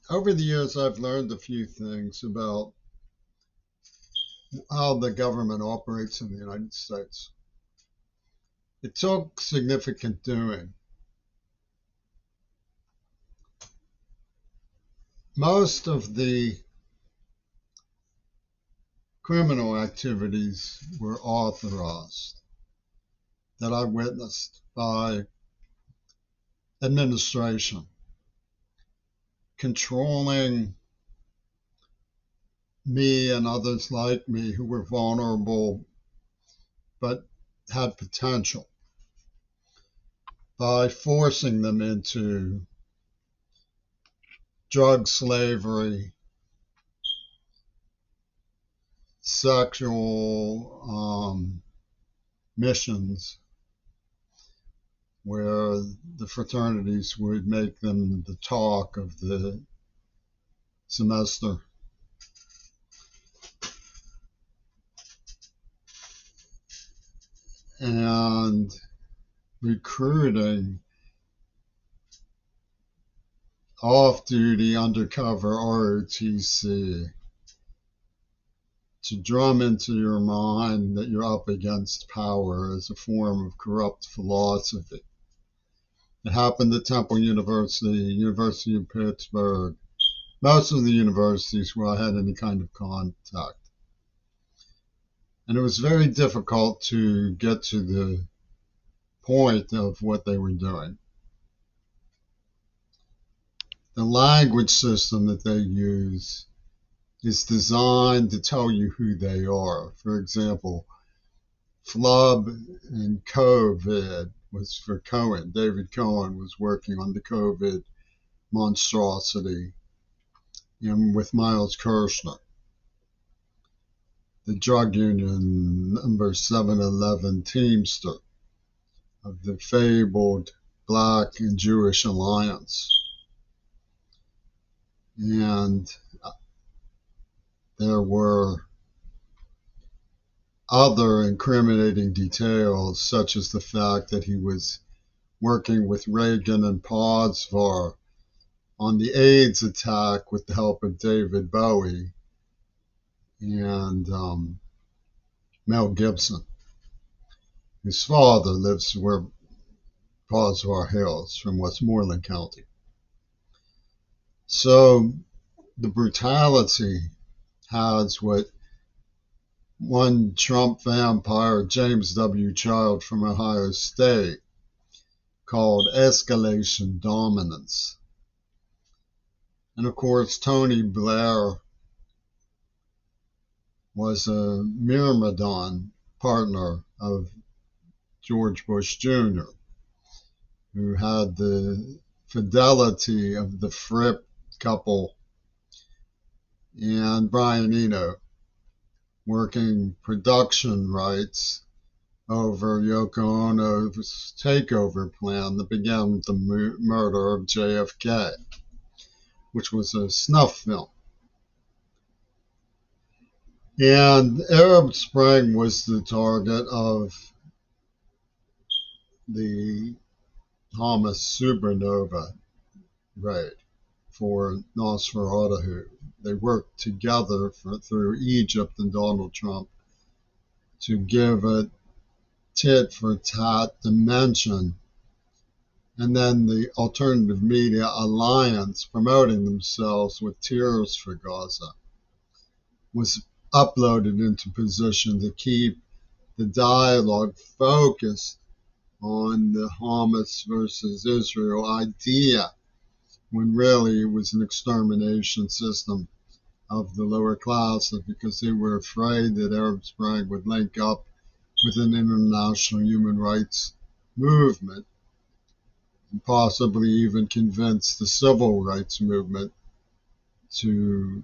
Over the years, I've learned a few things about how the government operates in the United States. It took significant doing. Most of the criminal activities were authorized that I witnessed by administration, controlling me and others like me who were vulnerable but had potential by forcing them into drug slavery, sexual missions, where the fraternities would make them the talk of the semester. And recruiting off-duty undercover ROTC to drum into your mind that you're up against power as a form of corrupt philosophy. It happened at Temple University, University of Pittsburgh, most of the universities where I had any kind of contact. And it was very difficult to get to the point of what they were doing. The language system that they use is designed to tell you who they are. For example, flub and COVID was for Cohen. David Cohen was working on the COVID monstrosity with Miles Kirshner. The drug union number 711 Teamster of the fabled Black and Jewish Alliance. And there were other incriminating details, such as the fact that he was working with Reagan and Podsvar on the AIDS attack with the help of David Bowie and Mel Gibson. His father lives where Podsvar hails, from Westmoreland County. So the brutality has what one Trump vampire, James W. Child from Ohio State, called escalation dominance. And of course, Tony Blair was a Myrmidon partner of George Bush Jr., who had the fidelity of the Fripp couple and Brian Eno working production rights over Yoko Ono's takeover plan that began with the murder of JFK, which was a snuff film. And Arab Spring was the target of the Hamas supernova raid for Nosferatu. They worked together through Egypt and Donald Trump to give a tit-for-tat dimension. And then the Alternative Media Alliance, promoting themselves with Tears for Gaza, was uploaded into position to keep the dialogue focused on the Hamas versus Israel idea, when really it was an extermination system of the lower classes, because they were afraid that Arab Spring would link up with an international human rights movement and possibly even convince the civil rights movement to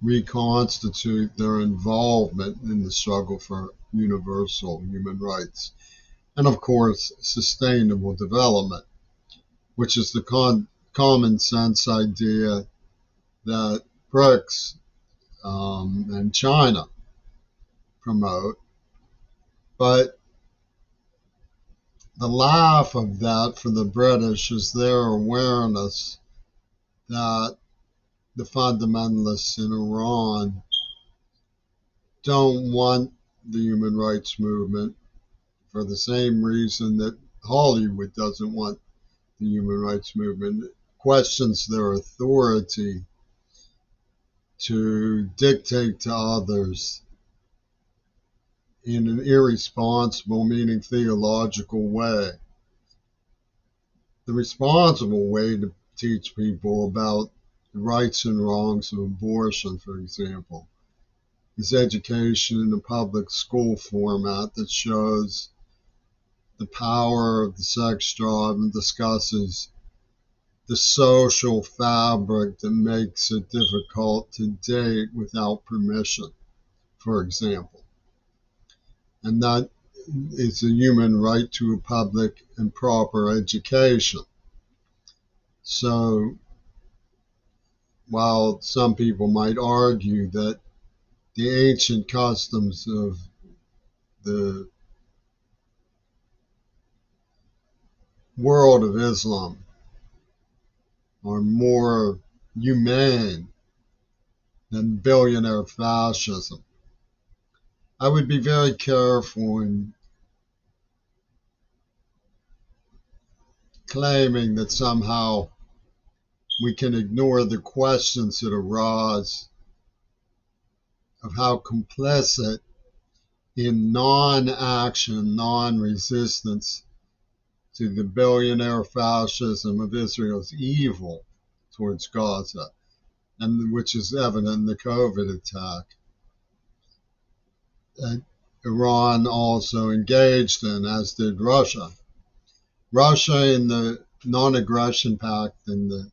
reconstitute their involvement in the struggle for universal human rights. And of course, sustainable development, which is the common sense idea that BRICS and China promote. But the laugh of that for the British is their awareness that the fundamentalists in Iran don't want the human rights movement for the same reason that Hollywood doesn't want the human rights movement. It questions their authority to dictate to others in an irresponsible, meaning theological way. The responsible way to teach people about the rights and wrongs of abortion, for example, is education in a public school format that shows the power of the sex drive and discusses the social fabric that makes it difficult to date without permission, for example. And that is a human right to a public and proper education. So while some people might argue that the ancient customs of the world of Islam are more humane than billionaire fascism, I would be very careful in claiming that somehow we can ignore the questions that arise of how complicit in non-action, non-resistance to the billionaire fascism of Israel's evil towards Gaza, and which is evident in the COVID attack, that Iran also engaged in, as did Russia. Russia in the non-aggression pact in the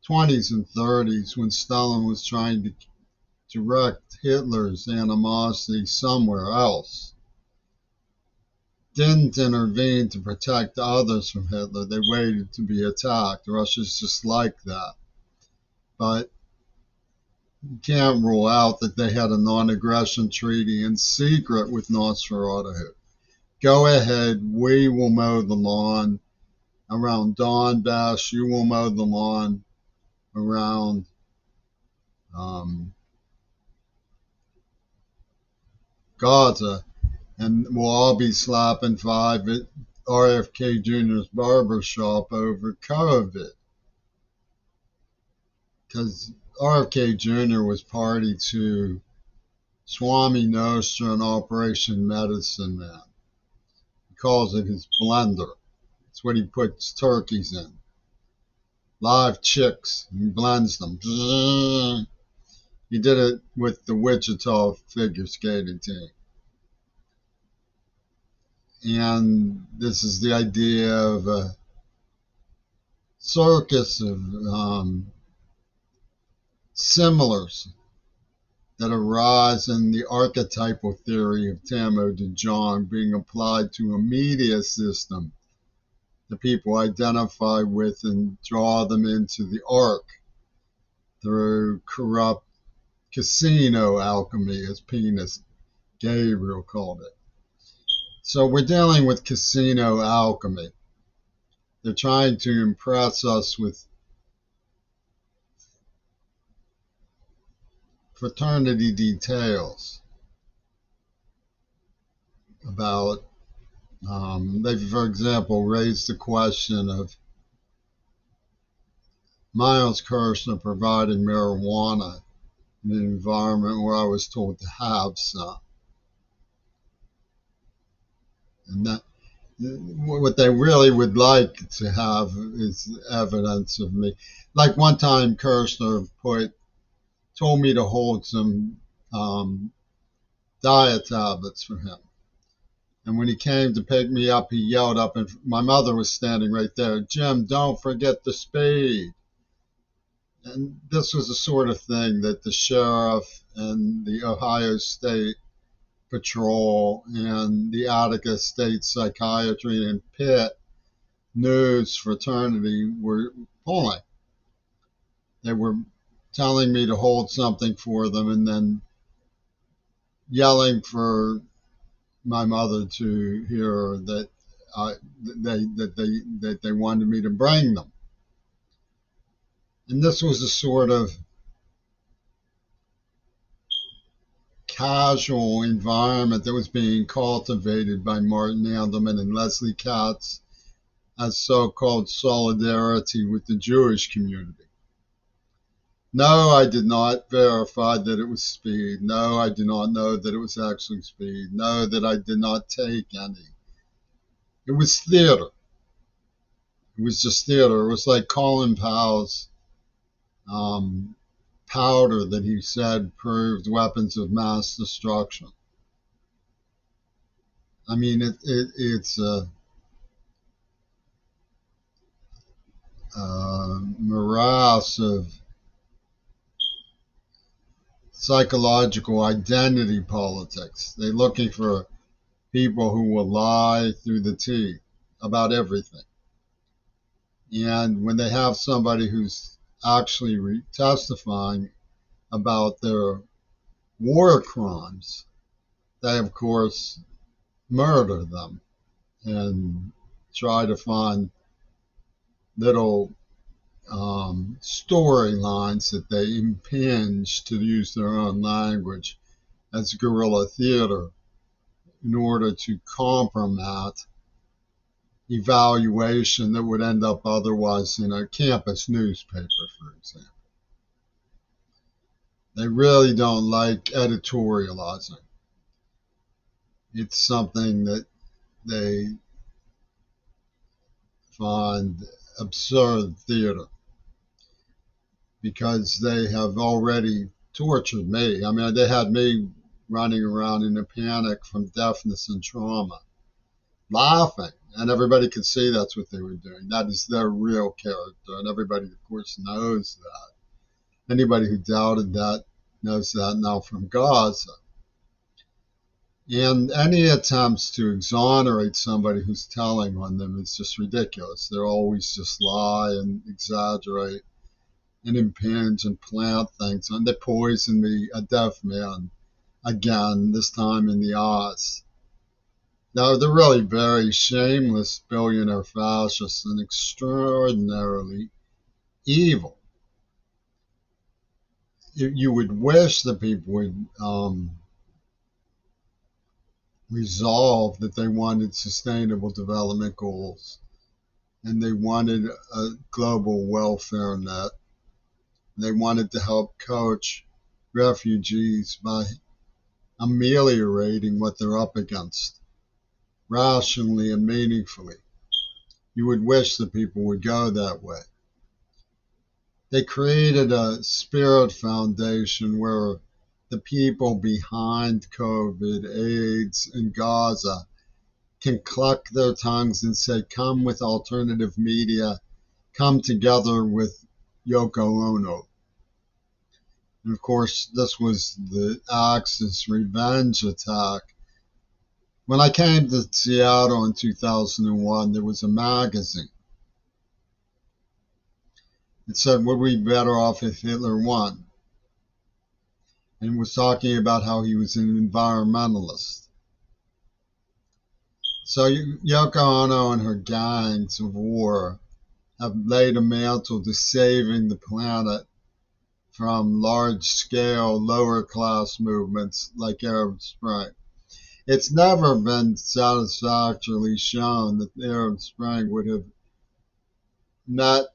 20s and 30s, when Stalin was trying to direct Hitler's animosity somewhere else, didn't intervene to protect others from Hitler. They waited to be attacked. Russia's just like that. But you can't rule out that they had a non-aggression treaty in secret with Nosferatu. Go ahead, we will mow the lawn around Donbass. You will mow the lawn around Gaza, and we'll all be slapping five at RFK Jr.'s barbershop over COVID. Because RFK Jr. was party to Swami Nostra and Operation Medicine Man. He calls it his blender. It's what he puts turkeys in. Live chicks. He blends them. He did it with the Wichita figure skating team. And this is the idea of a circus of similars that arise in the archetypal theory of Tamo de Jong being applied to a media system that people identify with and draw them into the arc through corrupt casino alchemy, as Penis Gabriel called it. So we're dealing with casino alchemy. They're trying to impress us with fraternity details about, they, for example, raised the question of Miles Kirshner providing marijuana in an environment where I was told to have some. And that what they really would like to have is evidence of me. Like one time Kirshner told me to hold some diet tablets for him. And when he came to pick me up, he yelled up, and my mother was standing right there, "Jim, don't forget the speed." And this was the sort of thing that the sheriff and the Ohio State Patrol and the Attica State Psychiatry and Pitt News Fraternity were pulling. They were telling me to hold something for them and then yelling for my mother to hear that they wanted me to bring them. And this was a sort of casual environment that was being cultivated by Martin Andelman and Leslie Katz as so-called solidarity with the Jewish community. No, I did not verify that it was speed. No, I do not know that it was actually speed. No, that I did not take any. It was theater. It was just theater. It was like Colin Powell's um, powder that he said proved weapons of mass destruction. I mean, it's a morass of psychological identity politics. They're looking for people who will lie through the teeth about everything. And when they have somebody who's actually testifying about their war crimes, they, of course, murder them and try to find little storylines that they impinge, to use their own language, as guerrilla theater in order to compromise evaluation that would end up otherwise in a campus newspaper, for example. They really don't like editorializing. It's something that they find absurd theater because they have already tortured me. I mean, they had me running around in a panic from deafness and trauma, laughing, and everybody could see that's what they were doing. That is their real character, and everybody, of course, knows that. Anybody who doubted that knows that now from Gaza. And any attempts to exonerate somebody who's telling on them is just ridiculous. They're always just lie and exaggerate and impinge and plant things. And they poisoned me, a deaf man, again, this time in the eyes. Now, they're really very shameless billionaire fascists and extraordinarily evil. You would wish that people would resolve that they wanted sustainable development goals and they wanted a global welfare net. They wanted to help coach refugees by ameliorating what they're up against rationally and meaningfully. You would wish that people would go that way. They created a spirit foundation where the people behind COVID, AIDS, and Gaza can cluck their tongues and say, come with alternative media, come together with Yoko Ono. And of course, this was the Axis revenge attack. When I came to Seattle in 2001, there was a magazine. It said, would we be better off if Hitler won? And was talking about how he was an environmentalist. So Yoko Ono and her gangs of war have laid a mantle to saving the planet from large-scale, lower-class movements like Arab Spring. It's never been satisfactorily shown that the Arab Spring would have met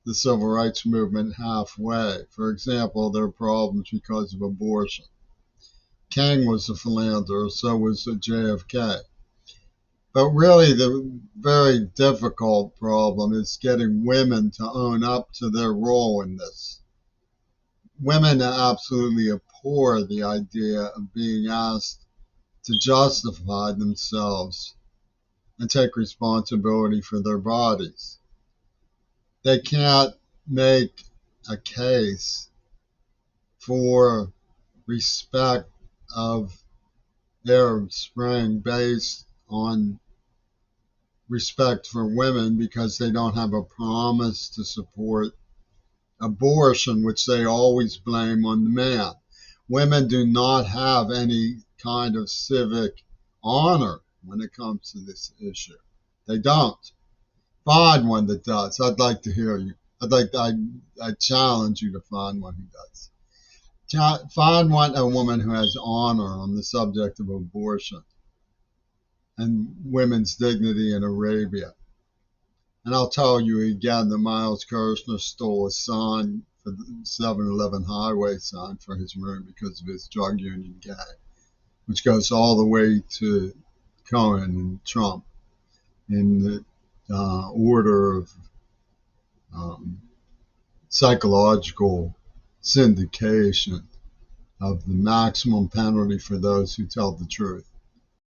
the civil rights movement halfway. For example, there are problems because of abortion. King was a philanderer, so was JFK. But really, the very difficult problem is getting women to own up to their role in this. Women absolutely abhor the idea of being asked to justify themselves and take responsibility for their bodies. They can't make a case for respect of Arab Spring based on respect for women because they don't have a promise to support abortion, which they always blame on the man. Women do not have any kind of civic honor when it comes to this issue. They don't. Find one that does. I'd like to hear you. I challenge you to find one who does. Find one a woman who has honor on the subject of abortion and women's dignity in Arabia. And I'll tell you again that Miles Kirshner stole a sign for the 7-Eleven highway sign for his room because of his drug union gang, which goes all the way to Cohen and Trump in the order of um, psychological syndication of the maximum penalty for those who tell the truth.